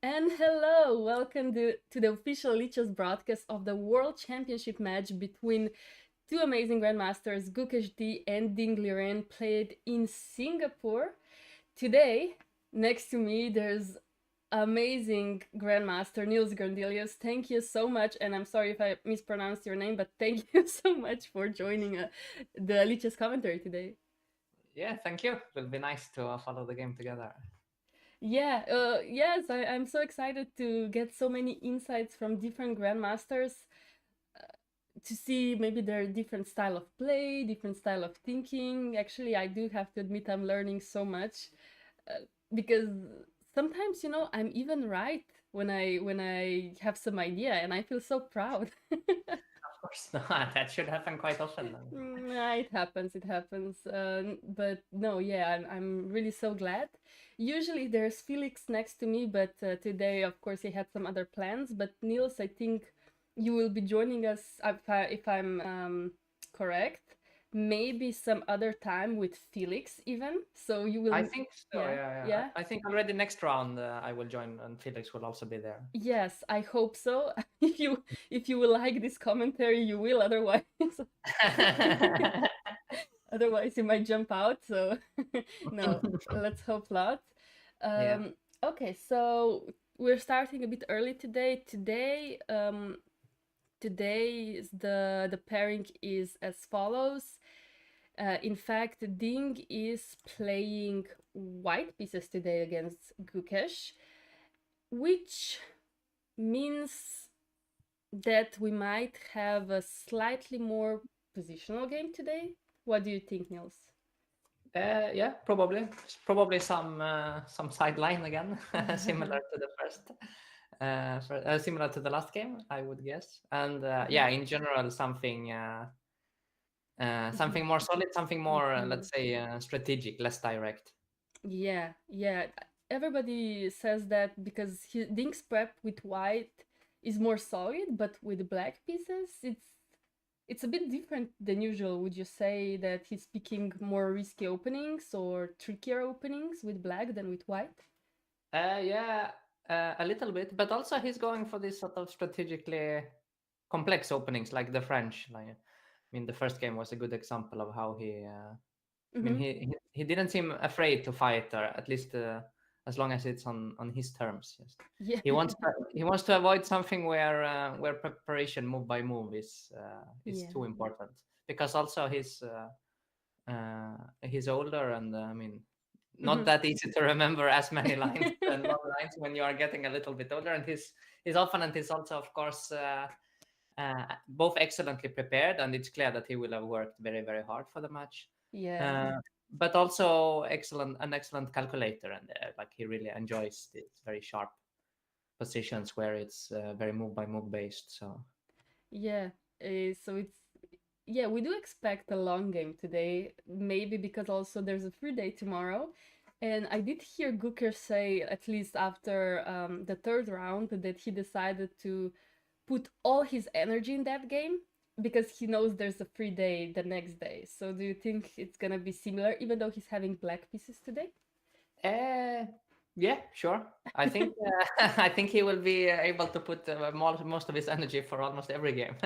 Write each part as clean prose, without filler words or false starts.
And hello, welcome to the official Lichess broadcast of the World Championship match between two amazing grandmasters, Gukesh D and Ding Liren, played in Singapore. Today, next to me, there's amazing grandmaster Nils Grandelius. Thank you so much, and I'm sorry if I mispronounced your name, but thank you so much for joining the Lichess commentary today. Yeah, thank you. It will be nice to follow the game together. Yeah, yes, I'm so excited to get so many insights from different grandmasters to see maybe their different style of play, different style of thinking. Actually, I do have to admit I'm learning so much because sometimes, I'm even right when I have some idea, and I feel so proud. Of course not. That should happen quite often. Yeah, it happens. It happens. But no, yeah, I'm really so glad. Usually there's Felix next to me, but today, of course, he had some other plans. But Niels, I think you will be joining us if I'm correct. Maybe some other time with Felix even. So you will. I think so. Yeah, Yeah, yeah. yeah. I think already next round I will join, and Felix will also be there. Yes, I hope so. If you will like this commentary, you will. Otherwise, otherwise you might jump out. So no, let's hope not. Yeah. Okay, so we're starting a bit early today. Today the pairing is as follows. In fact, Ding is playing white pieces today against Gukesh, which means that we might have a slightly more positional game today. What do you think, Nils? Yeah, probably. Probably some sideline again, similar to the first. Similar to the last game, I would guess. And Mhm. yeah, in general, something more solid, something more, Mhm. let's say, strategic, less direct. Yeah, yeah. Everybody says that because Dink's prep with white is more solid, but with black pieces, it's a bit different than usual. Would you say that he's picking more risky openings or trickier openings with black than with white? Yeah, a little bit, but also he's going for these sort of strategically complex openings, like the French. Like, I mean, the first game was a good example of how he. I mean, Mm-hmm. he didn't seem afraid to fight, or at least as long as it's on his terms. Yes, Yeah. he wants to avoid something where preparation move by move is Yeah. too important, because also he's older, and I mean, not Mm-hmm. that easy to remember as many lines and long lines when you are getting a little bit older. And his opponent is also, of course, both excellently prepared, and it's clear that he will have worked very, very hard for the match. Yeah. Uh, but also an excellent calculator, and like he really enjoys these very sharp positions where it's very move by move based. So Yeah. So it's yeah, we do expect a long game today, maybe because also there's a free day tomorrow. And I did hear Gooker say, at least after the third round, that he decided to put all his energy in that game because he knows there's a free day the next day. So do you think it's gonna be similar, even though he's having black pieces today? Uh, yeah, sure. I think I think he will be able to put most of his energy for almost every game.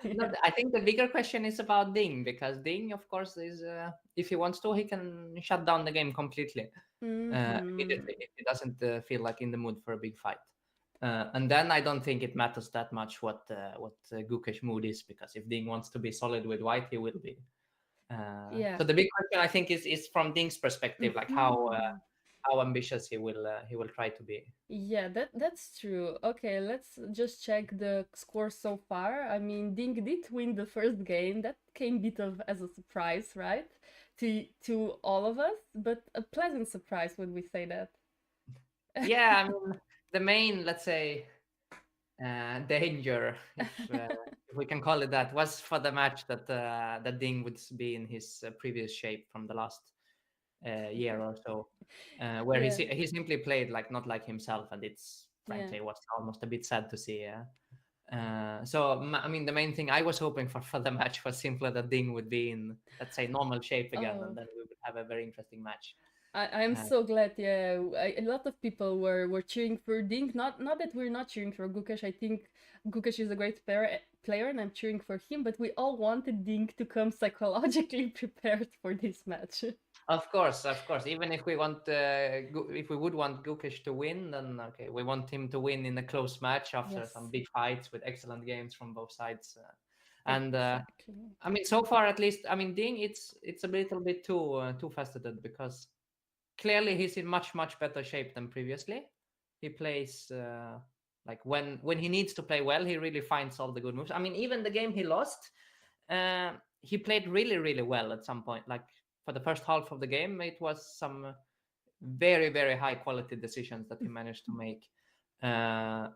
No, Yeah. I think the bigger question is about Ding, because Ding, of course, is if he wants to, he can shut down the game completely Mm-hmm. immediately if he doesn't feel like in the mood for a big fight. And then I don't think it matters that much what Gukesh mood is, because if Ding wants to be solid with white, he will be. Yeah. So the big question, I think, is from Ding's perspective, like Mm-hmm. how ambitious he will try to be. Yeah, that's true. Okay, let's just check the score so far. I mean, Ding did win the first game. That came bit of as a surprise, right? To all of us, but a pleasant surprise, would we say that? Yeah, I mean, the main, let's say, danger, if we can call it that, was for the match that Ding would be in his previous shape from the last year or so, where Yeah, he simply played like not like himself, and it's yeah. frankly was almost a bit sad to see. So I mean, the main thing I was hoping for the match was simply that Ding would be in, let's say, normal shape again, and Oh, then we would have a very interesting match. I'm Uh, so glad. Yeah, a lot of people were cheering for Dink. Not that we're not cheering for Gukesh. I think Gukesh is a great player, and I'm cheering for him. But we all wanted Dink to come psychologically prepared for this match. Of course. Even if we want, if we would want Gukesh to win, then okay, we want him to win in a close match after Yes, some big fights with excellent games from both sides. And exactly. I mean, so far at least, I mean, Ding, it's a little bit too faceted, because clearly he's in much better shape than previously. He plays like when he needs to play well, he really finds all the good moves. I mean, even the game he lost, uh, he played really well at some point. Like for the first half of the game, it was some very high quality decisions that he managed to make. Uh,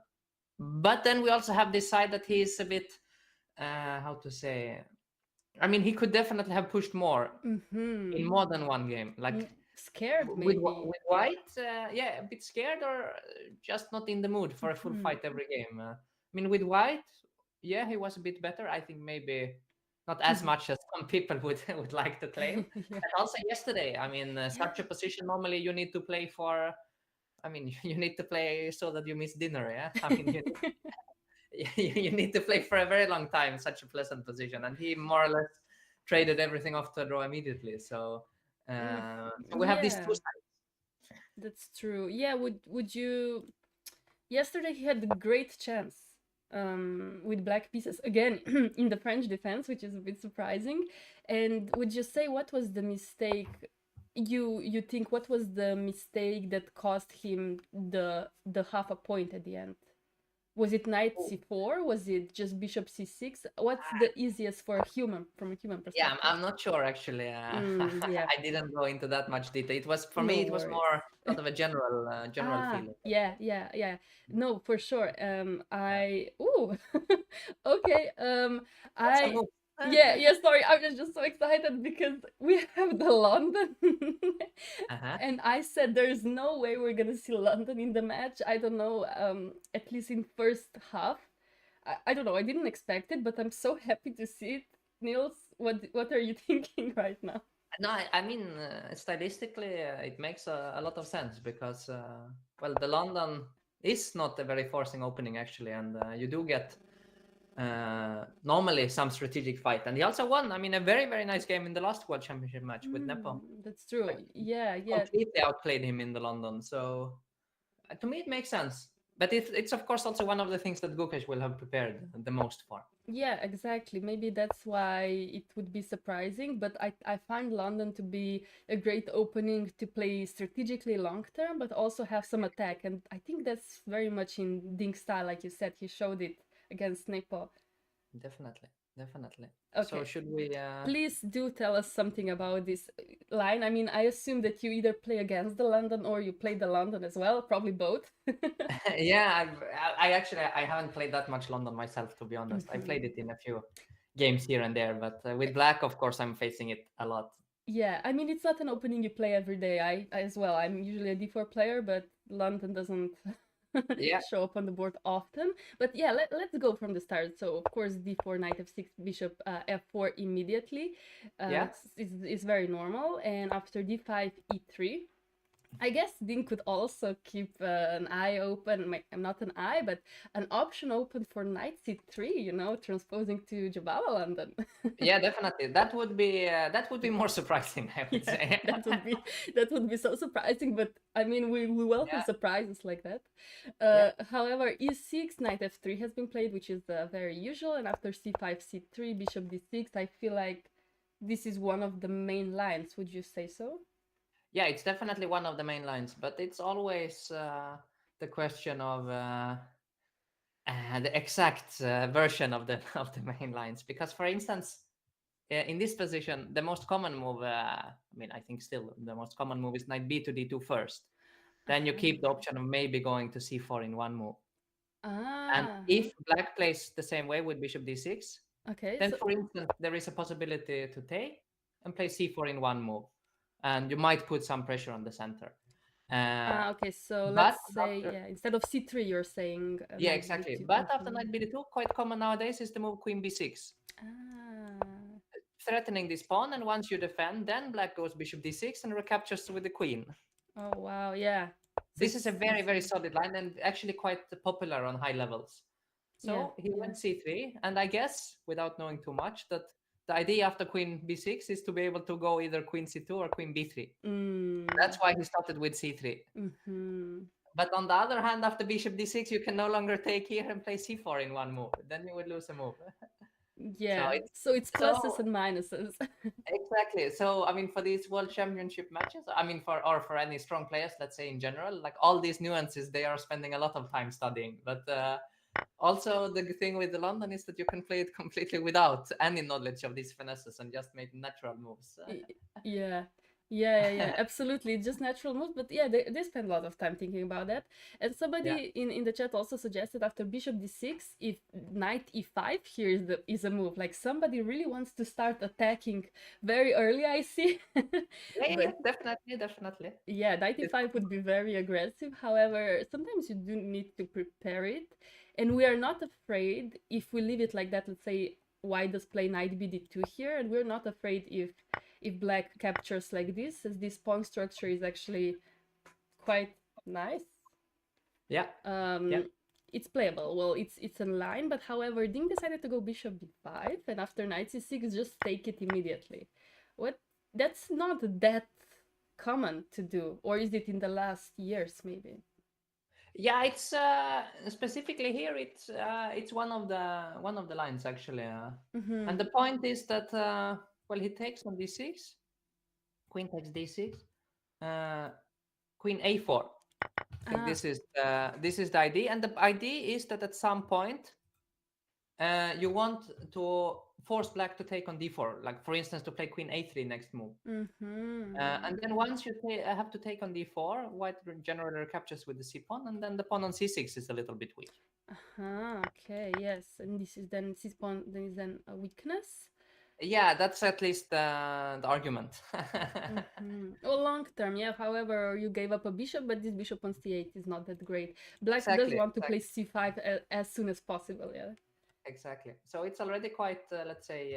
but then we also have this side that he is a bit, how to say. I mean, he could definitely have pushed more Mm-hmm. in more than one game. Like Scared maybe. with white, yeah, a bit scared, or just not in the mood for a full Mm-hmm. fight every game. I mean, with white, yeah, he was a bit better. I think maybe not as much as some people would like to claim. Yeah. And also yesterday, I mean, Yeah. such a position normally you need to play for. I mean, you need to play so that you miss dinner. Yeah, I mean, you need to play for a very long time. Such a pleasant position, and he more or less traded everything off to a draw immediately. So, Mm, so we have these two yeah, sides. that's true. Yeah, would you yesterday he had a great chance with black pieces again in the French defense, which is a bit surprising. And would you say what was the mistake you think what was the mistake that cost him the half a point at the end? Was it knight Oh, c4? Was it just bishop c6? What's the easiest for a human from a human yeah, perspective? I'm not sure actually. Yeah, I didn't go into that much detail. It was for no me. It was worries. more sort of a general Ah, feeling. yeah, yeah, yeah. No, for sure. I ooh, okay. That's a I move. yeah, yeah. Sorry, I was just so excited because we have the London, Uh-huh. and I said there's no way we're gonna see London in the match. I don't know. At least in first half, I don't know. I didn't expect it, but I'm so happy to see it. Niels, what are you thinking right now? No, I mean, stylistically, it makes a lot of sense because, well, the London is not a very forcing opening actually, and you do get normally some strategic fight. And he also won. I mean, a very nice game in the last World Championship match with Nepo. That's true. Like, Yeah, yeah. completely outplayed him in the London. So to me, it makes sense. But it's of course also one of the things that Gukesh will have prepared the most for. Yeah, exactly. Maybe that's why it would be surprising, but I find London to be a great opening to play strategically long term, but also have some attack. And I think that's very much in Ding's style, like you said, he showed it against Nepo. Definitely, definitely. So Okay, should we? please do tell us something about this line. I mean, I assume that you either play against the London or you play the London as well, probably both. Yeah, I actually I haven't played that much London myself, to be honest. I played it in a few games here and there, but with black, of course, I'm facing it a lot. Yeah, I mean, it's not an opening you play every day. I as well. I'm usually a d4 player, but London doesn't Yeah, show up on the board often. But yeah, let's go from the start. So, of course, d4, knight f6, bishop f4 immediately. yeah, Is very normal. And after d5, e3. I guess Dean could also keep an eye open, not an eye, but an option open for knight c3, transposing to Jabala London. yeah, definitely. That would be more surprising, I would Yeah, say. that would be so surprising, but I mean we welcome Yeah, surprises like that. yeah, However, e6, knight f3 has been played, which is very usual, and after c5, c3, bishop d6, I feel like this is one of the main lines. Would you say so? yeah. It's definitely one of the main lines, but it's always the question of the exact version of the of the main lines. Because, for instance, in this position, the most common move, I mean, I think still the most common move is knight b to d2 first. Then you keep the option of maybe going to c4 in one move. And Uh-huh. if black plays the same way with bishop d6, Okay, then so for instance, there is a possibility to take and play c4 in one move. And you might put some pressure on the center. Uh, okay, so but let's say, after, yeah, instead of c3, you're saying yeah, knight exactly. b2. But after knight b2, quite common nowadays is the move queen b6, Ah. threatening this pawn. And once you defend, then black goes bishop d6 and recaptures with the queen. Oh wow, yeah. So This is a it's very solid line and actually quite popular on high levels. yeah, So he yeah. went c3, and I guess, without knowing too much, that the idea after queen b6 is to be able to go either queen c2 or queen b3. That's Mm. why he started with c3. Mm-hmm. But on the other hand, after bishop d6, you can no longer take here and play c4 in one move. Then you would lose a move. So Yeah. it's So it's so pluses and minuses. exactly. So I mean, for these world championship matches, I mean, for any strong players, let's say in general, like all these nuances, they are spending a lot of time studying. But also, the thing with the London is that you can play it completely without any knowledge of these finesses and just make natural moves. Y- yeah. Yeah, absolutely. It's just natural moves, but yeah, they spend a lot of time thinking about that. And Yeah, somebody in the chat also suggested after bishop d6, if knight e5 here is a move. Like somebody really wants to start attacking very early, I see. yeah, But definitely, definitely. yeah, It's, 95 would be very aggressive. However, sometimes you do need to prepare it. And we are not afraid if we leave it like that. Let's say white does play knight bd2 here, and we're not afraid if black captures like this, as this pawn structure is actually quite nice. yeah, yeah. Um, it's playable. Well, it's in line, but however, Ding decided to go bishop b5, and after knight c6, just take it immediately. What? That's not that common to do, or is it in the last years maybe? Yeah, it's specifically here. It's one of the lines actually, and Mm-hmm. the point is that well, he takes on d6, queen takes d6, uh, queen a4. I think Ah. this is the idea, and the idea is that at some point you want to force black to take on d4, like for instance to play queen a3 next move. And then once you have to take on d4, white generally recaptures with the c pawn, and then the pawn on c6 is a little bit weak. Okay, yes, and this pawn then is then a weakness. Yeah, that's at least the argument. Well, long term, yeah. However, you gave up a bishop, but this bishop on c8 is not that great. Black does Exactly, want to play exactly, c5 as soon as possible, yeah. exactly. So it's already quite, let's say,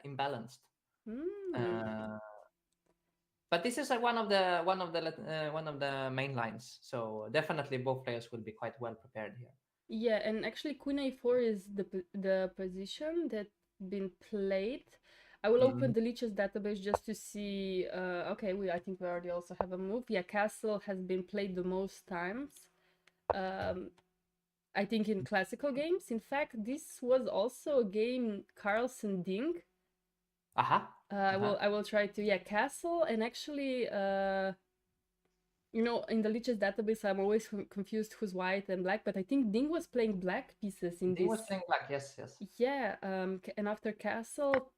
imbalanced. Mm. Uh, but this is one of the main lines. So definitely both players will be quite well prepared here. Yeah, and actually queen a4 is the position that been played. I will Mhm. open the Lichess database just to see. Okay, I think we already also have a move. Yeah, castle has been played the most times. Um, I think in classical games. In fact, this was also a game Carlsen Ding. Aha. I will try to, yeah, castle, and actually in the Lichess database I'm always confused who's white and black, but I think Ding was playing black pieces in Ding was this. playing black. Yes, yes. Yeah, and after castle,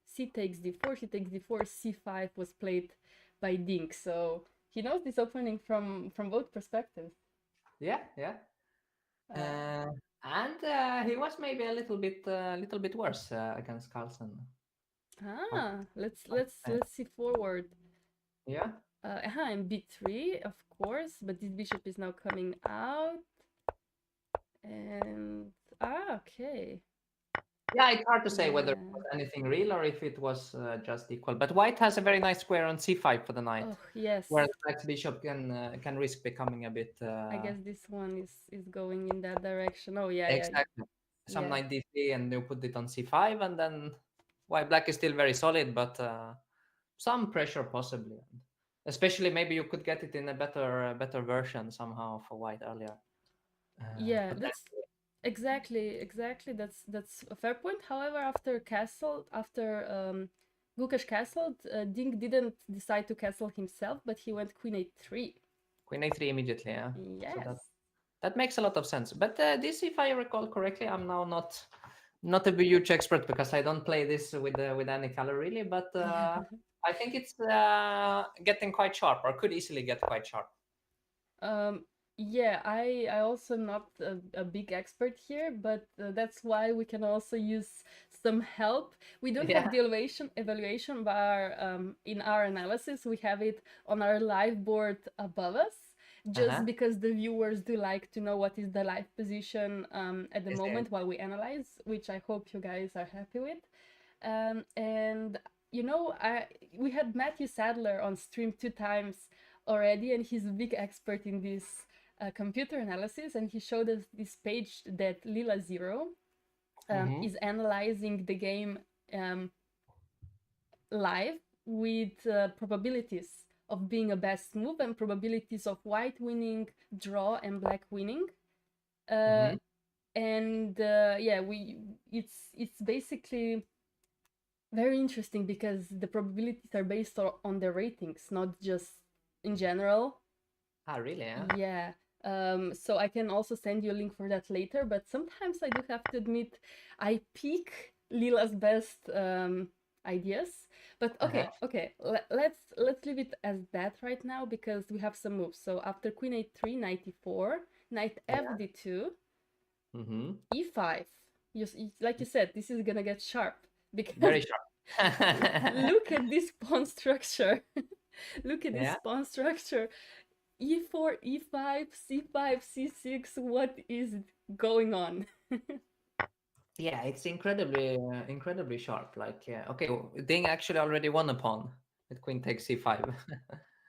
c takes d4, c takes d4, c5 was played by Ding, so he knows this opening from both perspectives. Yeah, yeah. Uh, And he was maybe a little bit worse against Carlsen. What? let's see forward. Yeah. And b3, of course, but this bishop is now coming out. And okay. Yeah, it's hard to say whether it Yeah. was anything real or if it was just equal. But white has a very nice square on c5 for the knight, Oh yes. where the black's bishop can risk becoming a bit I guess this one is going in that direction. Oh yeah, yeah, exactly some yeah. knight d3, and you put it on c5, and then white black is still very solid, but some pressure possibly. Especially maybe you could get it in a better version somehow for white earlier. Yeah, that's Potentially. exactly. That's a fair point. However, after Gukash castled, Ding didn't decide to castle himself, but he went queen a3. Queen a3 immediately, yeah. So Yes. that makes a lot of sense. But this, if I recall correctly, I'm now not a huge expert because I don't play this with any color really. But I think it's getting quite sharp, or could easily get quite sharp. Um, yeah, I also not a big expert here, but that's why we can also use some help. We don't have Yeah. the evaluation bar in our analysis. We have it on our live board above us, just Uh-huh. because the viewers do like to know what is the live position at the Is there? moment while we analyze, which I hope you guys are happy with. And we had Matthew Sadler on stream 2 times already, and he's a big expert in this computer analysis. And he showed us this page that Lila Zero Mm-hmm. is analyzing the game live with probabilities of being a best move and probabilities of white winning, draw, and black winning. Uh, Mm-hmm. and yeah, it's basically very interesting because the probabilities are based on the ratings, not just in general. Ah, really? Yeah. Yeah. So I can also send you a link for that later, but sometimes I do have to admit I pick Lila's best ideas. But Uh-huh. okay, let's leave it as that right now because we have some moves. So after queen a3, knight e4, knight Yeah. fd2, Mm-hmm. e5. Like you said, this is gonna get sharp because Very sharp. look at this pawn structure. Look at this Yeah. pawn structure. E4, E5, C5, C6. What is going on? Yeah, it's incredibly sharp. Like, okay, Ding actually already won a pawn with queen takes c5.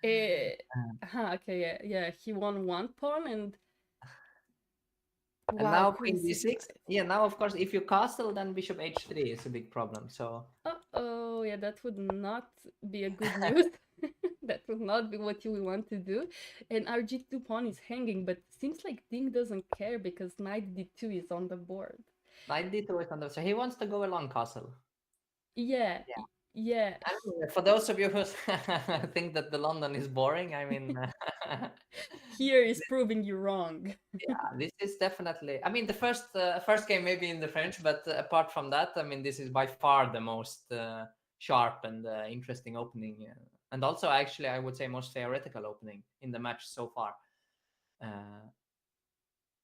Eh, okay, yeah. He won one pawn and And wow, now queen queen d6. c5. Yeah, now of course, if you castle, then bishop h3 is a big problem. So Oh, yeah, that would not be a good news. That would not be what you want to do. And our g2 pawn is hanging, but seems like Ding doesn't care because knight d2 is on the board. knight d2 is under. So he wants to go along castle. Yeah, Yeah. Yeah, I mean, for those of you who think that the London is boring, I mean, here is proving you wrong. yeah, this is definitely. I mean, the first game maybe in the French, but apart from that, I mean, this is by far the most sharp and interesting opening, and also actually I would say most theoretical opening in the match so far. Uh,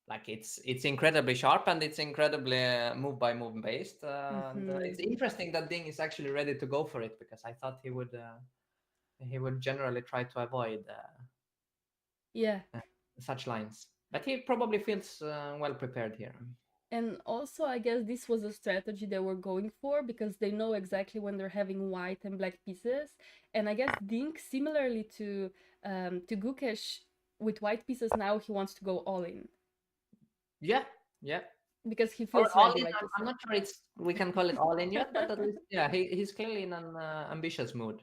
like it's incredibly sharp and it's incredibly move by move based, and Hmm. it's interesting that Ding is actually ready to go for it because I thought he would generally try to avoid Yeah. uh, such lines, but he probably feels well prepared here. And also, I guess this was a strategy they were going for because they know exactly when they're having white and black pieces. And I guess Dink, similarly to Gukesh, with white pieces now he wants to go all in Yeah, yeah. because he Or feels all ready, in. like you I'm said. not sure it's we can call it all in yet, but at least yeah, he's clearly in an ambitious mood.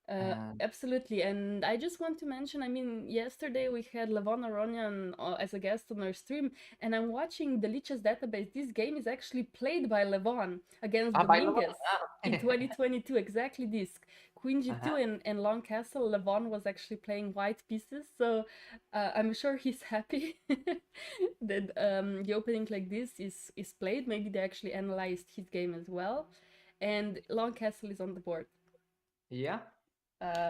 Uh, Absolutely, and I just want to mention, I mean, yesterday we had Levon Aronian as a guest on our stream, and I'm watching the Lichess database. This game is actually played by Levon against by Lavon. Dominguez in 2022, exactly this. Queen Uh-huh. G2 and Long Castle, Levon was actually playing white pieces, so I'm sure he's happy that the opening like this is played. Maybe they actually analyzed his game as well, and Long Castle is on the board. Yeah.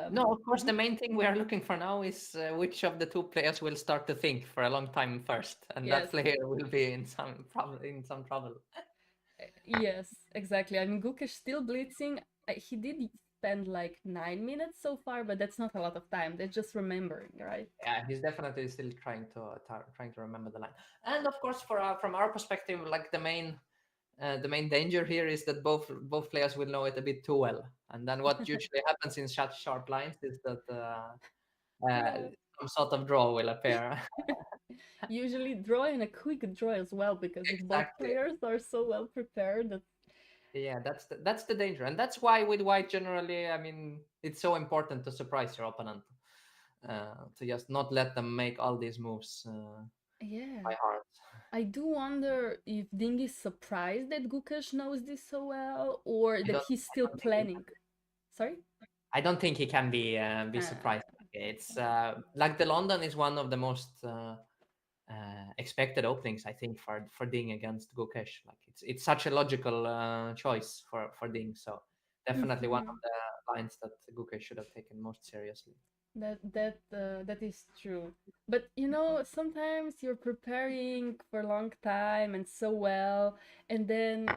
No, Um, of course, the mhm. main thing we are looking for now is which of the two players will start to think for a long time first, and that Yes, player will be in some problem. In some trouble. yes, exactly. I mean, Gukesh still blitzing. He did spend like 9 minutes so far, but that's not a lot of time. That's just remembering, right? Yeah, he's definitely still trying to remember the line. And of course, for from our perspective, like the main danger here is that both players will know it a bit too well. And then what usually happens in such sharp lines is that Yeah. some sort of draw will appear. Usually draw and a quick draw as well, because if both Exactly. players are so well prepared that Yeah, that's the danger, and that's why with white generally, I mean, it's so important to surprise your opponent, to just not let them make all these moves yeah. by heart. I do wonder if Ding is surprised that Gukesh knows this so well, or that he's I still don't think planning. Sorry? I don't think he can be Uh, surprised. It's like the London is one of the most expected openings, I think, for Ding against Gukesh. Like it's such a logical choice for Ding. So definitely one of mhm. the lines that Gukesh should have taken most seriously. That is true. But sometimes you're preparing for a long time and so well, and then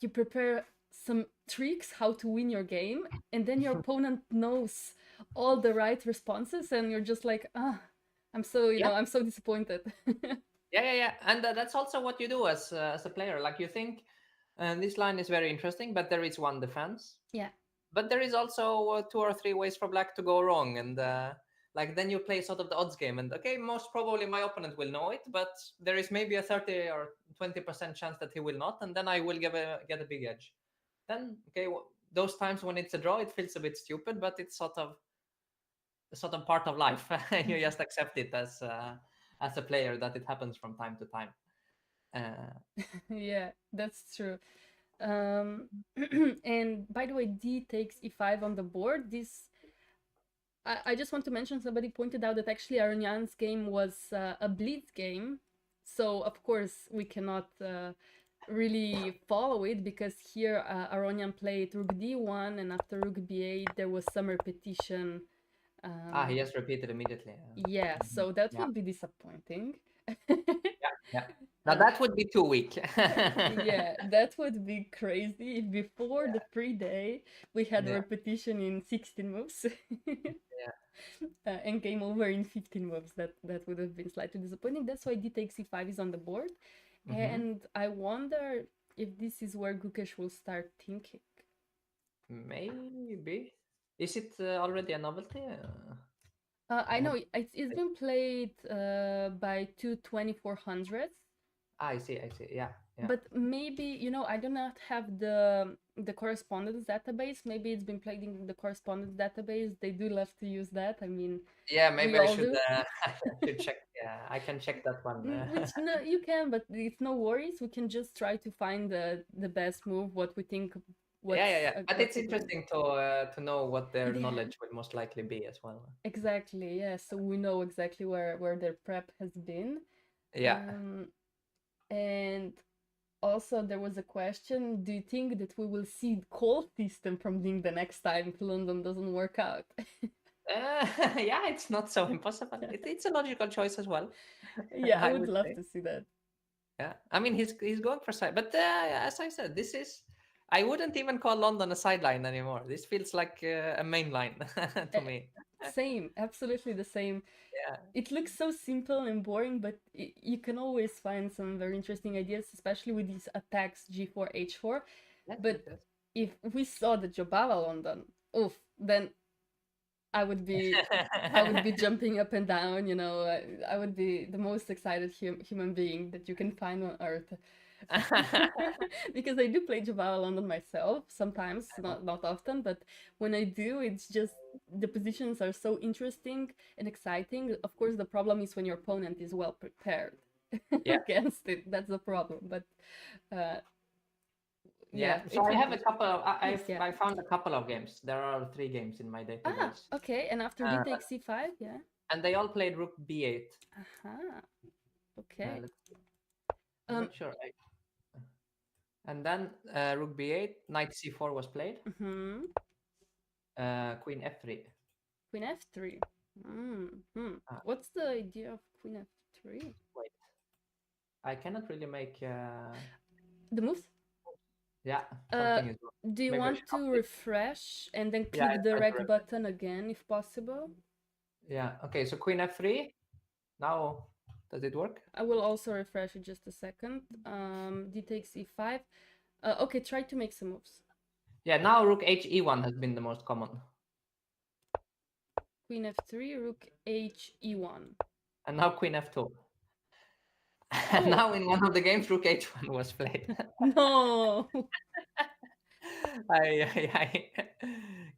you prepare some tricks how to win your game, and then your opponent knows all the right responses, and you're just like, I'm so Yeah, I'm so disappointed. yeah, and that's also what you do as a player. Like you think, this line is very interesting, but there is one defense. Yeah. But there is also two or three ways for black to go wrong, and like then you play sort of the odds game. And okay, most probably my opponent will know it, but there is maybe a 30 or 20% chance that he will not, and then I will get a big edge. Then okay, those times when it's a draw, it feels a bit stupid, but it's sort of part of life. You just accept it as a player that it happens from time to time. Uh, Yeah, that's true. Um, and by the way, D takes e5 on the board. I just want to mention, somebody pointed out that actually Aronian's game was a blitz game. So, of course, we cannot really follow it because here Aronian played Rook D1, and after Rook B8, there was some repetition. he Um, just repeated immediately. yeah, so that Yeah, would be disappointing. yeah, yeah. Now uh, that would be too weak. yeah, that would be crazy if before the pre-day we had a Yeah, repetition in 16 moves. yeah. And game over in 15 moves. That would have been slightly disappointing. That's why d takes c5 is on the board. Hmm. And I wonder if this is where Gukesh will start thinking. Maybe. Is it already a novelty? I I have. know it's been played by two 2400s, I see. I see. Yeah. Yeah. but maybe I do not have the correspondence database. Maybe it's been played in the correspondence database. They do love to use that. I mean, Yeah. we Maybe I all should. do. I should check. Yeah, I can check that one. Which, no, you can, but it's no worries. We can just try to find the best move, what we think what's But what's it's a good one. interesting to know what their Yeah, knowledge will most likely be as well. exactly. Yeah, so we know exactly where their prep has been. Yeah. Um, and also there was a question: do you think that we will see cold system from Ding the next time if London doesn't work out? Yeah, it's not so impossible. It's a logical choice as well. Yeah, I I would would love say. to see that. Yeah, I mean he's going for side, but as I said, this is I wouldn't even call London a sideline anymore. This feels like a main line Uh, to me. Same, absolutely the same. Yeah, It looks so simple and boring, but you can always find some very interesting ideas, especially with these attacks G4, H4. yes, yes, But yes. if we saw the Jobava London, oof, then I would be I would be jumping up and down, you know. I would be the most excited human being that you can find on Earth. Because I do play Java London myself sometimes, not often, but when I do, it's just the positions are so interesting and exciting. Of course, the problem is when your opponent is well prepared Yeah, against it. That's the problem. But uh, yeah. yeah, So it I would have a be couple of yes, yeah. I found a couple of games. There are 3 games in my Ah, database, okay. And after d uh, takes c5, yeah. and they all played Rook B8. Aha. Okay. Let's see. I'm Um. not sure. And then Rook B8, Knight C4 was played. Hmm. Queen F3. Queen f3. Hmm. Ah, What's the idea of Queen f3? wait, I cannot really make. The moves? Yeah, Uh, something is wrong. do you Maybe I want should to update. refresh and then Yeah, I click the tried to rec refresh. button again if possible? Yeah. Okay. So Queen F3. Now, does it work? I will also refresh it just a second. D takes e5. Okay, try to make some moves. Yeah. Now Rook H E1 has been the most common, Queen f3, rook h e1. and now Queen F2. And Oh, now in one of the games, Rook H1 was played. no. I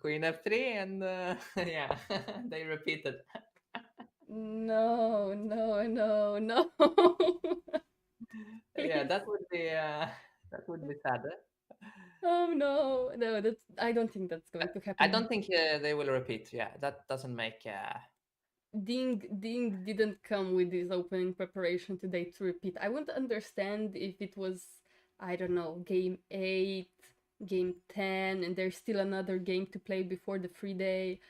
Queen F3, and yeah, they repeated. No, no, no, no. Yeah, Please. that would be sad. Oh no, no, that's I don't think that's going to I happen. don't think they will repeat. Yeah, that doesn't make. Ding didn't come with this opening preparation today to repeat. I wouldn't understand if it was, I don't know, game 8, game 10, and there's still another game to play before the free day.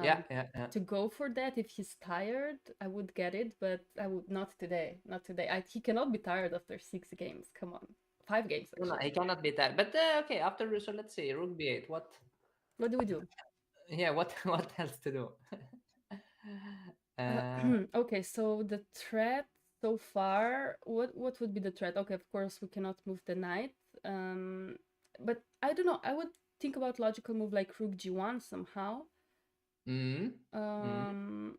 Yeah, yeah, yeah. To go for that, if he's tired, I would get it, but I would not today. Not today. He cannot be tired after 6 games. Come on, 5 games No, no, actually. he cannot beat that. But okay, after so let's see, Rook B8. What? What do we do? Yeah, what what else to do? uh, Okay, so the threat so far, what would be the threat? Okay, of course we cannot move the knight. But I don't know. I would think about logical move like rook g1 somehow. mm, mm. Um,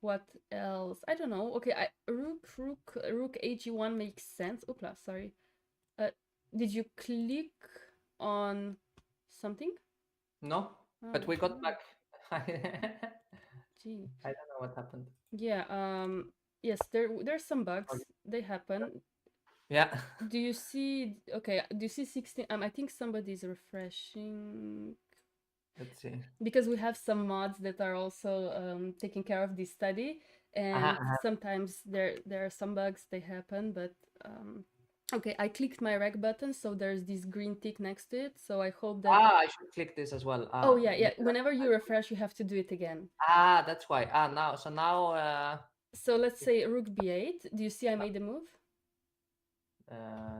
what else? I don't know. Okay, rook ag1 makes sense. Oopla, sorry. Uh, did you click on something? No, but Oh, we got back. gee. I don't know what happened. Yeah. Yes, there's some bugs. They happen. Yeah. Do you see? Okay. Do you see 16? I think somebody's refreshing Let's see. because we have some mods that are also taking care of this study, and sometimes there are some bugs. They happen, but okay. I clicked my rec button, so there's this green tick next to it. So I hope that. I should click this as well. Oh yeah, yeah. Whenever you refresh, you have to do it again. That's why. Now, so now, So let's say rook b8. Do you see I made a move?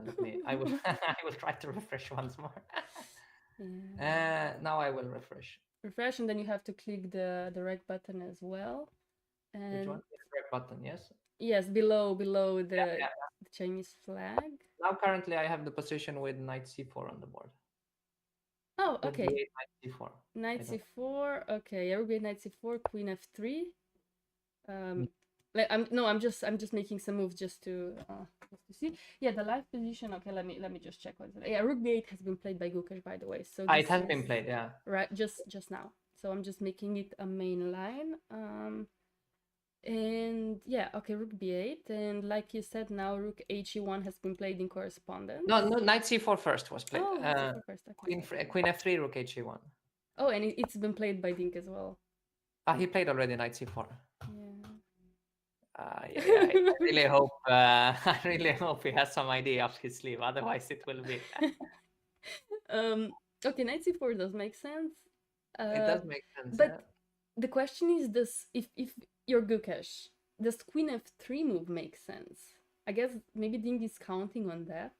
let me. I will. I will try to refresh once more. Yeah. Now I will refresh. Refresh, and then you have to click the rec button as well. Which And one? Red button. Yes. yes, below Yeah, the yeah. Chinese flag. Now currently I have the position with knight c4 on the board. Oh, Rook okay. b8, knight c4. Knight c4. Okay, rook b8, knight c4, queen f3. Mm. Like I'm just making some moves just to see. Yeah, the live position. Okay, let me just check what's it. Yeah, rook b8 has been played by Gukesh, by the way. So It has been played. Yeah. right just now. So I'm just making it a main line. And yeah, okay, rook b8, and like you said, now rook he1 has been played in correspondence. No, knight c4 first was played. Oh, c4 first, okay. Queen f3, rook he1. Oh, and it's been played by Dink as well. Ah, he played already knight c4. Yeah. Yeah. I really hope I really hope he has some idea up his sleeve. Otherwise, it will be. Okay, knight c4 does make sense. It does make sense. But Yeah. the question is, does if you're Gukesh, does queen f3 move make sense? I guess maybe Ding is counting on that.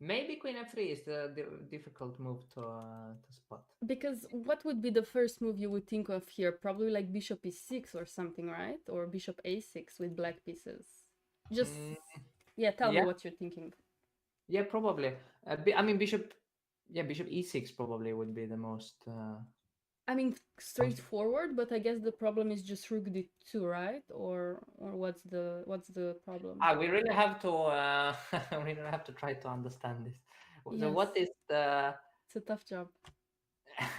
Maybe queen f3 is the difficult move to spot. Because what would be the first move you would think of here? Probably like bishop e6 or something, right? Or bishop a6 with black pieces. Just yeah, tell me what you're thinking. Yeah, probably. I mean, bishop e6 probably would be the most. I mean, straightforward, but I guess the problem is just rook d2, right? Or what's the problem? We really have to we really have to try to understand this. Yes. So what is the? It's a tough job.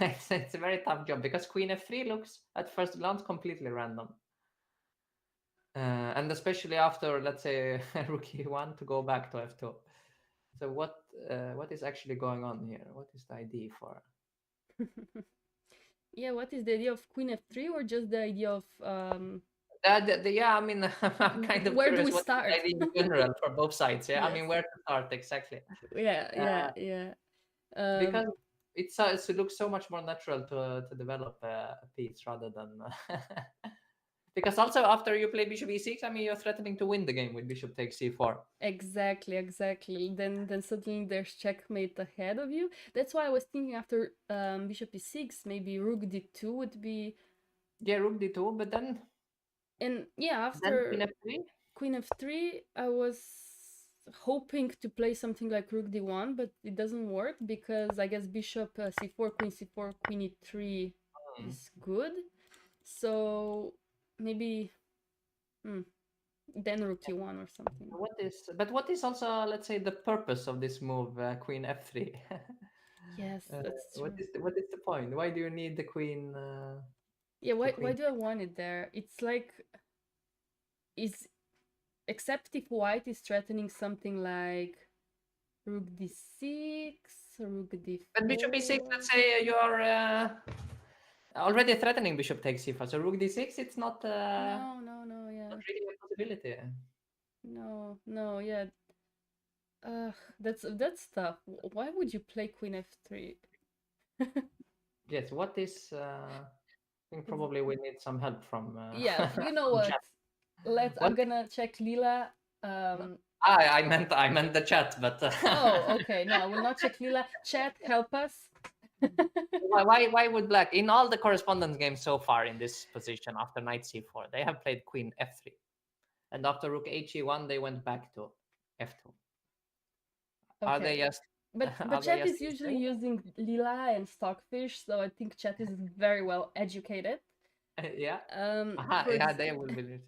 It's a very tough job because queen f3 looks at first glance completely random. And especially after, let's say, rook e1 to go back to f2. So what is actually going on here? What is the idea for? Yeah, what is the idea of queen f3 or just the idea of Yeah, I mean, I'm kind of where do curious we what's start? the idea in general for both sides. Yeah, I Yes. mean, where to start exactly? Yeah. Because it looks so much more natural to develop a piece rather than because also after you play bishop e6, I mean, you're threatening to win the game with bishop takes c4. Exactly. Then suddenly there's checkmate ahead of you. That's why I was thinking after bishop e6, maybe rook d2 would be. Yeah, rook d2, but then. And yeah, Then after queen f3, I was hoping to play something like rook d1, but it doesn't work because I guess bishop c4, queen e3 is good. So maybe then rook t1 or something. What is also, let's say, the purpose of this move, queen f3? Yes, that's true. What is the point? Why do you need the queen? Yeah, why do I want it there? It's like is except if white is threatening something like rook d6, rook d4. But bishop e6, let's say you're already threatening bishop takes c4. So rook d6, it's not. No, yeah. Not really a possibility. No, yeah. That's tough. Why would you play queen f3? Yes, what is? I think probably we need some help from. Yeah, you know what? I'm gonna check Lila. I meant the chat, but. Oh, okay. No, I will not check Lila. Chat, help us. Why would black in all the correspondence games so far in this position after knight c4 they have played queen f3, and after rook he1 they went back to f2. Okay. Are they just? But chat is usually using Lila and Stockfish, so I think chat is very well educated. Yeah. They will be.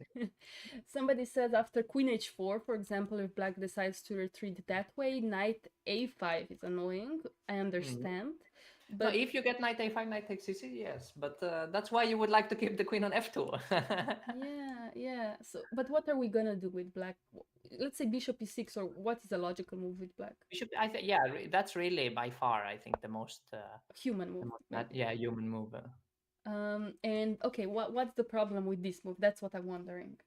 Somebody says after queen h4, for example, if black decides to retreat that way, knight a5 is annoying. I understand. But no, if you get knight a5, knight takes c6, yes. But that's why you would like to keep the queen on f2. Yeah. So, but what are we gonna do with black? Let's say bishop e6, or what is a logical move with black? Bishop, that's really by far, I think, the most human move. Human move. And okay, what's the problem with this move? That's what I'm wondering.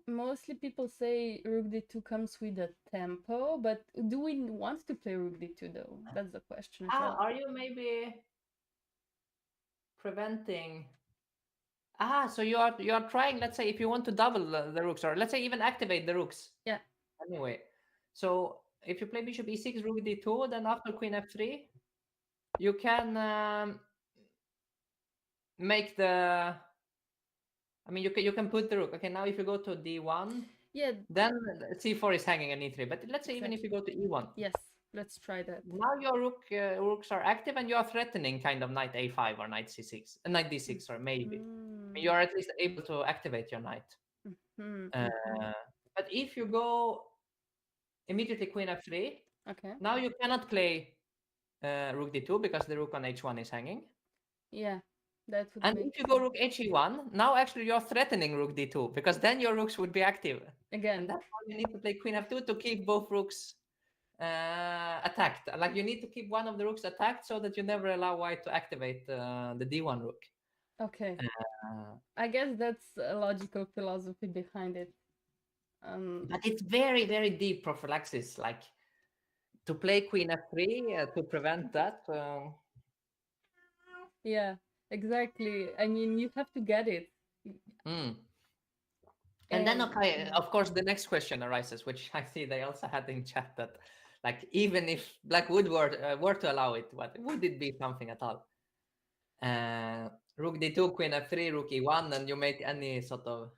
Mostly people say rook d2 comes with a tempo, but do we want to play rook d2 though? That's the question. Are you maybe preventing? So you are trying. Let's say if you want to double the rooks, or let's say even activate the rooks. Yeah. Anyway, so if you play bishop e6, rook d2, then after queen f3, you can make the. I mean, you can put the rook. Okay, now if you go to d1, then c4 is hanging on e3. But let's say even if you go to e1, yes, let's try that. Now your rooks are active, and you are threatening kind of knight a5 or knight c6, knight d6, or maybe you are at least able to activate your knight. But if you go immediately queen f3, okay, now you cannot play rook d2 because the rook on h1 is hanging. Yeah. That would And make if you go sense. rook he1, now actually you're threatening rook d2 because then your rooks would be active. And Again. that's why you need to play queen f2 to keep both rooks attacked. Like you need to keep one of the rooks attacked so that you never allow white to activate the d1 rook. Okay. Uh, I guess that's a logical philosophy behind it. Um, but it's very, very deep prophylaxis. Like to play queen f3 to prevent that. yeah, exactly. I mean, you have to get it. Mm. And then, And okay, of course, the next question arises, which I see they also had in chat that, like, even if Black would were to allow it, what would it be something at all? Rook d2, queen f3, rook e1, and you make any sort of,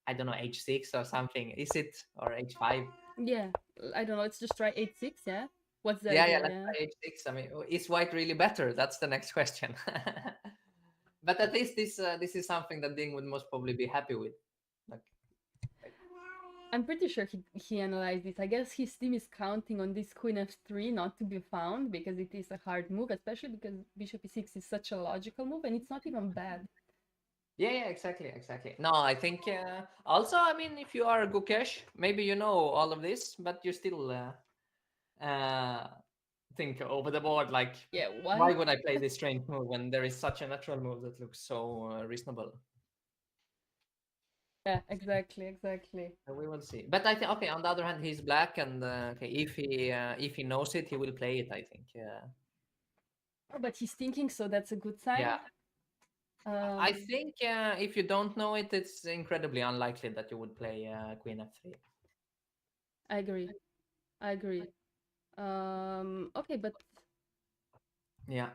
I don't know, h6 or something. Is it or h5? yeah, I don't know. Let's just try 8-6, yeah? What's the Yeah, yeah, idea? let's Yeah. try h6. I mean, is white really better? That's the next question. But at least this is something that Ding would most probably be happy with. Like, I'm pretty sure he analyzed this. I guess his team is counting on this queen f3 not to be found because it is a hard move, especially because bishop e6 is such a logical move and it's not even bad. yeah, exactly, exactly. No, I think also, I mean, if you are Gukesh, maybe you know all of this, but you still think over the board, like, Yeah, why why? would I play this strange move when there is such a natural move that looks so reasonable? Yeah, exactly, exactly. We will see. But I think, okay, on the other hand, he's black, and okay, if he knows it, he will play it. I think. Oh, but he's thinking, so that's a good sign. Yeah. I think if you don't know it, it's incredibly unlikely that you would play Queen f3. I agree. I agree. Okay, but Yeah.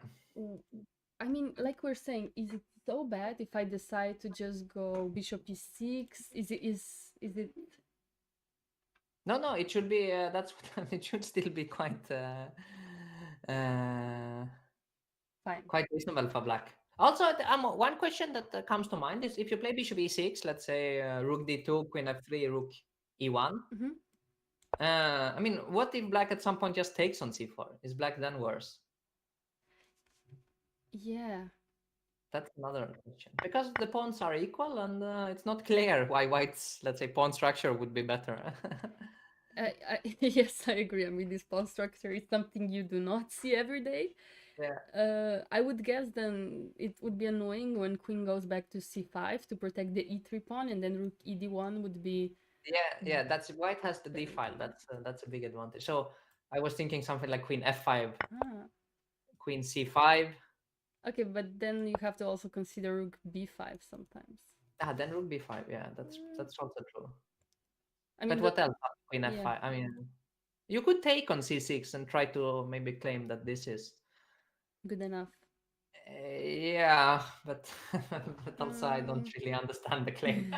I mean, like we're saying, is it so bad if I decide to just go bishop e6? Is it No, it should be. That's what it should still be quite uh, fine? quite reasonable for black. Also, one question that comes to mind is if you play bishop e6, let's say rook d2, queen f3, rook e1. Mm-hmm. I mean, what if black at some point just takes on c4? Is black then worse? Yeah. That's another question. Because the pawns are equal, and it's not clear why white's, let's say, pawn structure would be better. Yes, I agree. I mean, this pawn structure is something you do not see every day. Yeah. I would guess then it would be annoying when queen goes back to c5 to protect the e3 pawn, and then rook ed1 would be Yeah. That's white has the d very file. good. That's a big advantage. So I was thinking something like queen f5, Ah, queen c5. okay, but then you have to also consider rook b5 sometimes. Then rook b5. Yeah, Mm, that's also true. I But mean, what else? Queen yeah, f5. I mean, you could take on c6 and try to maybe claim that this is. good enough. Yeah, but but also I don't Mm. really understand the claim.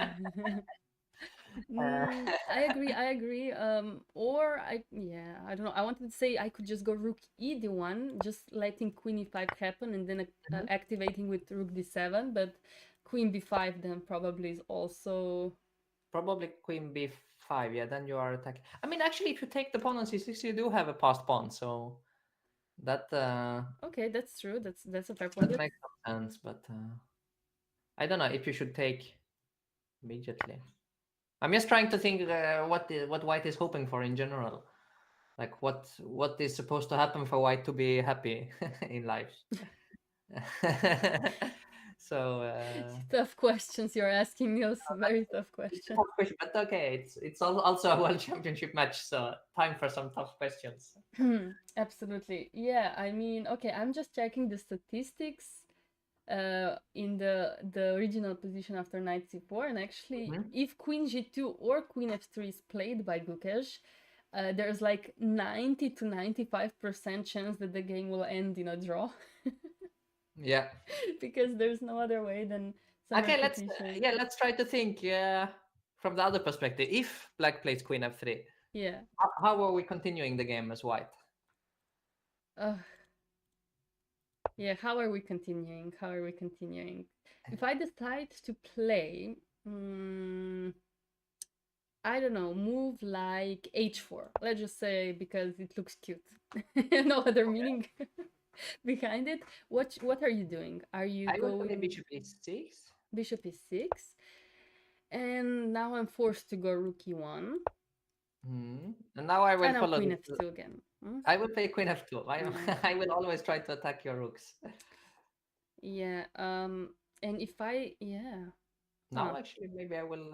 Uh, I agree. I agree. Yeah, I don't know. I wanted to say I could just go rook e d1, just letting queen e5 happen, and then mhm. activating with rook d7. But queen b5 then probably is also Probably queen b5. Yeah, then you are attacking. I mean, actually, if you take the pawn on c6, you do have a passed pawn, so that okay. That's true. That's a fair point. that makes some sense. But I don't know if you should take immediately. I'm just trying to think what white is hoping for in general. Like what is supposed to happen for white to be happy in life. So Tough questions you're asking, Niels. Very that's tough it's a question. tough question, but okay, it's also a world championship match, so time for some tough questions. Absolutely. Yeah, I mean, okay, I'm just checking the statistics in the original position after knight c4, and actually Mhm. if queen g2 or queen f3 is played by Gukesh, there's like 90 to 95% chance that the game will end in a draw Yeah. because there's no other way than some Okay, repetition. let's try to think from the other perspective. If black plays queen f3, Yeah. how are we continuing the game as white? uh, yeah, how are we continuing? How are we continuing? If I decide to play, I don't know, move like h4. Let's just say because it looks cute. No other meaning. behind it. What are you doing? Are you I will play going bishop e6. bishop e6? And now I'm forced to go rook e1. And now I will And now follow queen this. f2 again. I will play queen f2. Mm. I will always try to attack your rooks. Yeah. And if I yeah. Now, Huh. actually, maybe I will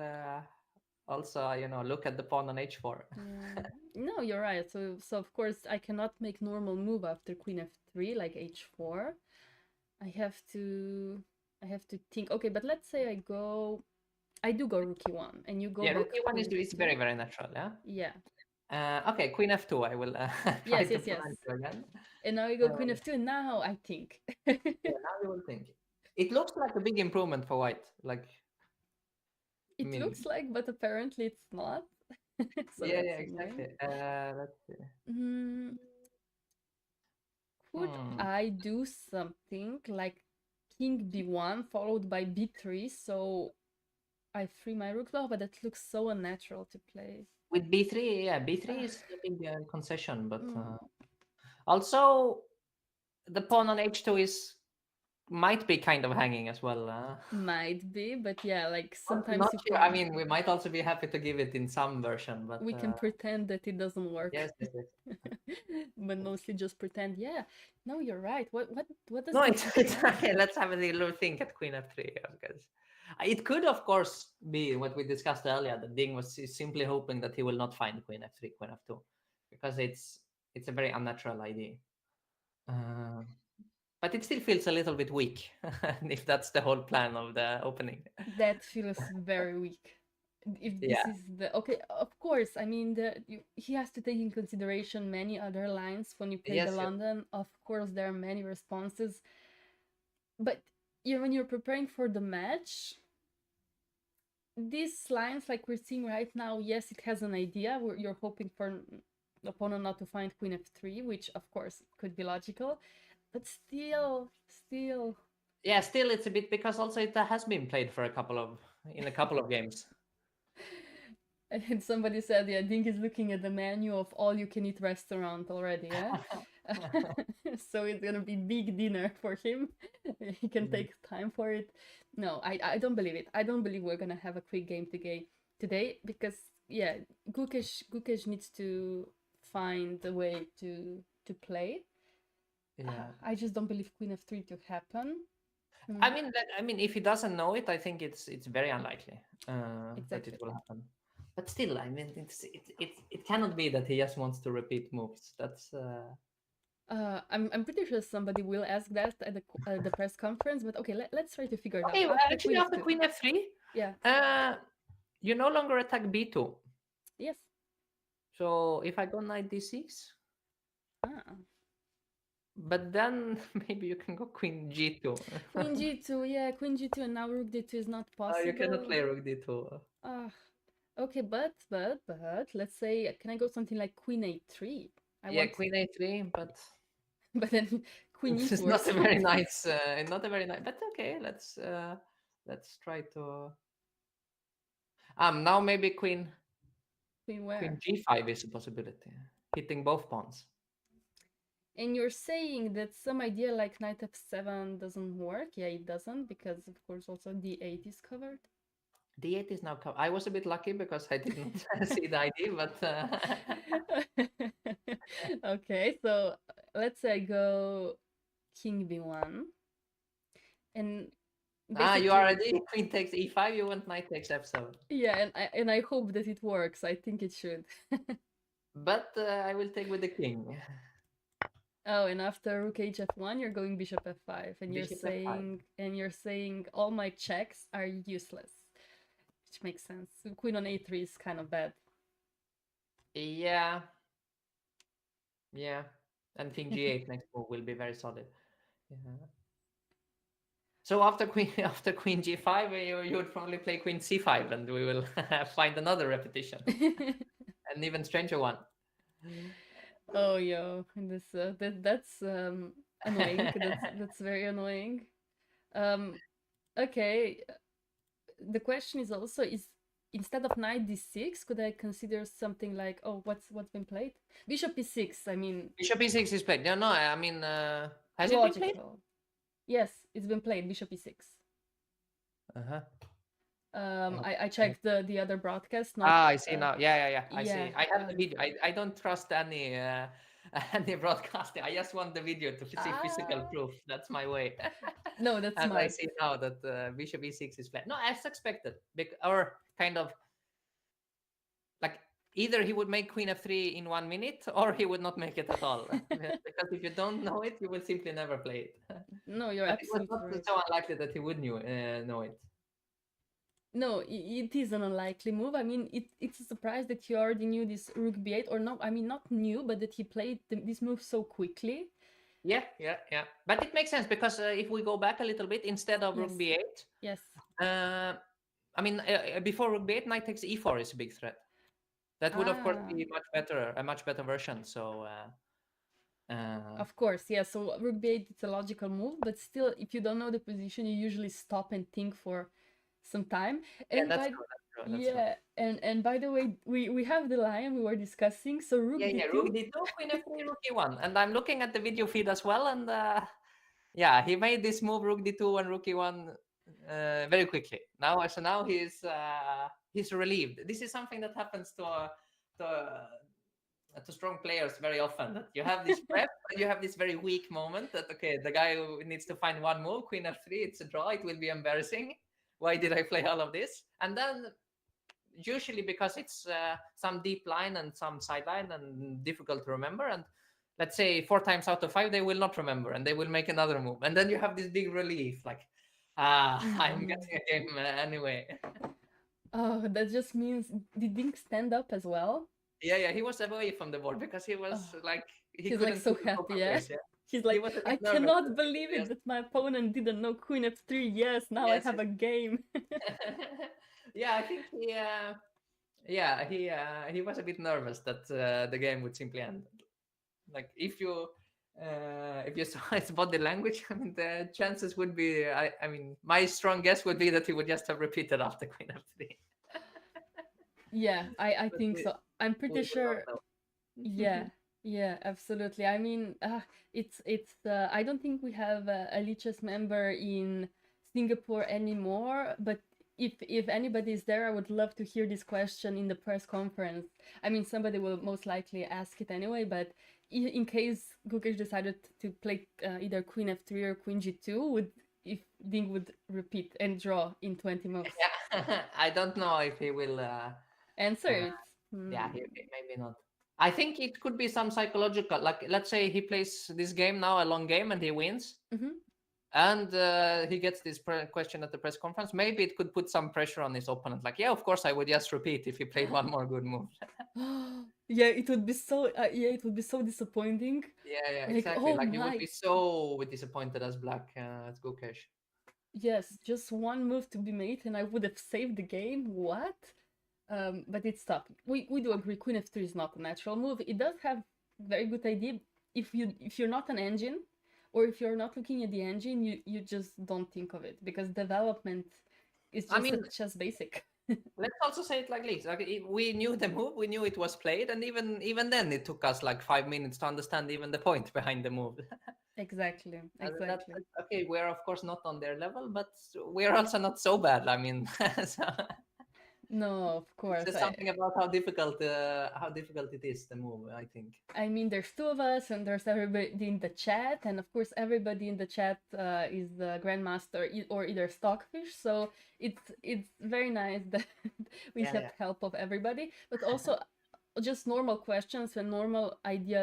also, look at the pawn on h4. Yeah. No, you're right. So of course I cannot make normal move after queen f3 like h4. I have to think. Okay, but let's say I do go rook e1 and you go Yeah, back rook e1 queen is f2. very, very natural, yeah? Yeah. Okay, queen f2, I will try Yes, to yes, yes. prevent you again. And now you go queen f2 and now I think. Yeah, now you will think. It looks like a big improvement for white. Like, I It mean, looks like, but apparently it's not. So yeah, that's annoying. exactly. Let's see. Mm, could Hmm. I do something like king b1 followed by b3 so I free my rook? No, but that looks so unnatural to play. With b3, yeah, b3 is a big concession, but Mm, also the pawn on h2 might be kind of hanging as well. might be, but yeah, like Not sometimes you sure. I can mean, we might also be happy to give it in some version, but we can pretend that it doesn't work. yes, yes, yes. But mostly just pretend. Yeah, no, you're right. What does No, this it's okay. Let's have a little think at queen f3 because it could, of course, be what we discussed earlier. That Ding was simply hoping that he will not find queen f3, queen f2, because it's a very unnatural idea. Uh, but it still feels a little bit weak, if that's the whole plan of the opening. that feels very weak. If Yeah. this is the okay, of course. I mean, he has to take in consideration many other lines when you play the Yes. Yes. London. Of course, there are many responses, but when you're preparing for the match, these lines like we're seeing right now, yes, it has an idea. You're hoping for the opponent not to find queen f3, which of course could be logical, but still. Yeah. Still, it's a bit because also it has been played for in a couple of games. And somebody said, yeah, Dink is looking at the menu of all you can eat restaurant already, yeah? So it's gonna be big dinner for him. He can take time for it. No, I don't believe it. I don't believe we're gonna have a quick game today because yeah, Gukesh needs to find a way to play. Yeah. I just don't believe Queen f3 to happen. I mean, if he doesn't know it, I think it's very unlikely that it Exactly. will happen. But still, I mean, it cannot be that he just wants to repeat moves. That's I'm pretty sure somebody will ask that at the press conference, but okay, let's try to figure it out. okay. Well, After actually, queen after f2. queen f3, Yeah. you no longer attack b2. Yes. So if I go knight d6, Ah. but then maybe you can go queen g2. Queen g2, yeah, queen g2 and now rook d2 is not You cannot possible. play rook d2. Ah. Okay, but let's say can I go something like queen a3? I Yeah, want queen a3, but but then queen it's e2 or not a very something. nice. Not a very nice. But okay, let's try to. Now maybe Queen queen where? g5 is a possibility, hitting both pawns. And you're saying that some idea like knight f7 doesn't work? Yeah, it doesn't because of course also d8 is covered. D8 is now covered. I was a bit lucky because I did not see the idea, but Okay, so let's say I go king b1 and you basically already queen takes e5. You want knight takes f7, yeah, and I hope that it works. I think it should. but I will take with the king. Oh, and after rook hf1 you're going bishop f5 and Bishop f5. you're saying all my checks are useless, which makes sense. Queen on a3 is kind of bad. Yeah, yeah, and king g8 next move will be very solid. Yeah. So after queen after queen g5, you would probably play queen c5, and we will find another repetition, an even stranger one. Oh, yo, this that's annoying. That's very annoying. Um, okay. The question is also is instead of knight d6, could I consider something like what's been played? Bishop e6. I mean, Bishop e6 is played. No, no. I mean, Has it been played? Logical. Yes, it's been played. Bishop e6. Uh-huh. I checked the other broadcast. Not. I see now. Yeah. I Yeah. see. I have the video. I don't trust any any broadcasting. I just want the video to see physical Ah. proof. That's my way. No, that's And I smart. see now that bishop e6 is played. No, as expected. Or kind of like either he would make queen f3 in 1 minute, or he would not make it at all. Because if you don't know it, you will simply never play it. No, you're But it was absolutely not right. so unlikely that he would know it. No, it is an unlikely move. I mean, it's a surprise that he already knew this rook b8, or no, I mean, not new, but that he played this move so quickly. Yeah. But it makes sense because if we go back a little bit, instead of rook Yes. b8, Yes. I mean, before rook b8, knight takes e4 is a big threat. That would, of course, Ah, be a much better version. So, of course, yeah. So rook b8, it's a logical move, but still, if you don't know the position, you usually stop and think for some time. yeah, And that's by true. That's true. yeah, and by the way, we have the lion we were discussing. So rook Yeah. d2. Rook d2, queen f3, rook e1, and I'm looking at the video feed as well, and yeah, he made this move rook d2 and rook e1 very quickly. So now he's relieved. This is something that happens to strong players very often. That you have this prep, and you have this very weak moment. That okay, the guy who needs to find one move, queen f3, it's a draw. It will be embarrassing. Why did I play all of this? And then usually because it's some deep line and some sideline and difficult to remember, and let's say 4 times out of 5 they will not remember and they will make another move, and then you have this big relief like I'm Mhm. getting a game anyway. Oh, that just means did Dink stand up as well? Yeah, he was away from the board because he was Oh, like he he's like couldn't so put the happy, poker yeah. face. Yeah, He's he like, was a I bit nervous. cannot believe it Yes, that my opponent didn't know Queen f3. Yes, now I yes, have a game. yeah, I think he was a bit nervous that the game would simply end. Like if you saw his body language, I mean, the chances would be. I mean, my strong guess would be that he would just have repeated after queen f3. Yeah, I But think so. I'm we pretty will not sure. know. Yeah, yeah, absolutely. I mean, it's. I don't think we have a Lichess member in Singapore anymore. But if anybody is there, I would love to hear this question in the press conference. I mean, somebody will most likely ask it anyway. But in case Gukesh decided to play either Queen f3 or Queen g2, would if Ding would repeat and draw in 20 moves? Yeah, I don't know if he will. Answer Uh, it. yeah, Hmm. maybe not. I think it could be some psychological. Like, let's say he plays this game now, a long game, and he wins, Mm-hmm. and he gets this question at the press conference. Maybe it could put some pressure on his opponent. Like, yeah, of course, I would just repeat if he played one more good move. Yeah, it would be so it would be so disappointing. Yeah, Like, exactly. oh Like you would my, be so disappointed as black as Gukesh. yes, just one move to be made and I would have saved the game. What? But it's tough. We do agree Queen f3 is not a natural move. It does have very good idea if you're not an engine or if you're not looking at the engine, you just don't think of it because development is I just mean, such as basic. let's also say it like this: like we knew the move, we knew it was played, and even then, it took us like 5 minutes to understand even the point behind the move. Exactly, And exactly. that's okay. We're of course not on their level, but we're also not so bad. I mean, so No, of it's course. just something about how difficult it is the move. I think. I mean, there's two of us, and there's everybody in the chat, and of course, everybody in the chat is the grandmaster or either stockfish. So it's very nice that we Yeah, have help of everybody, but also just normal questions and normal ideas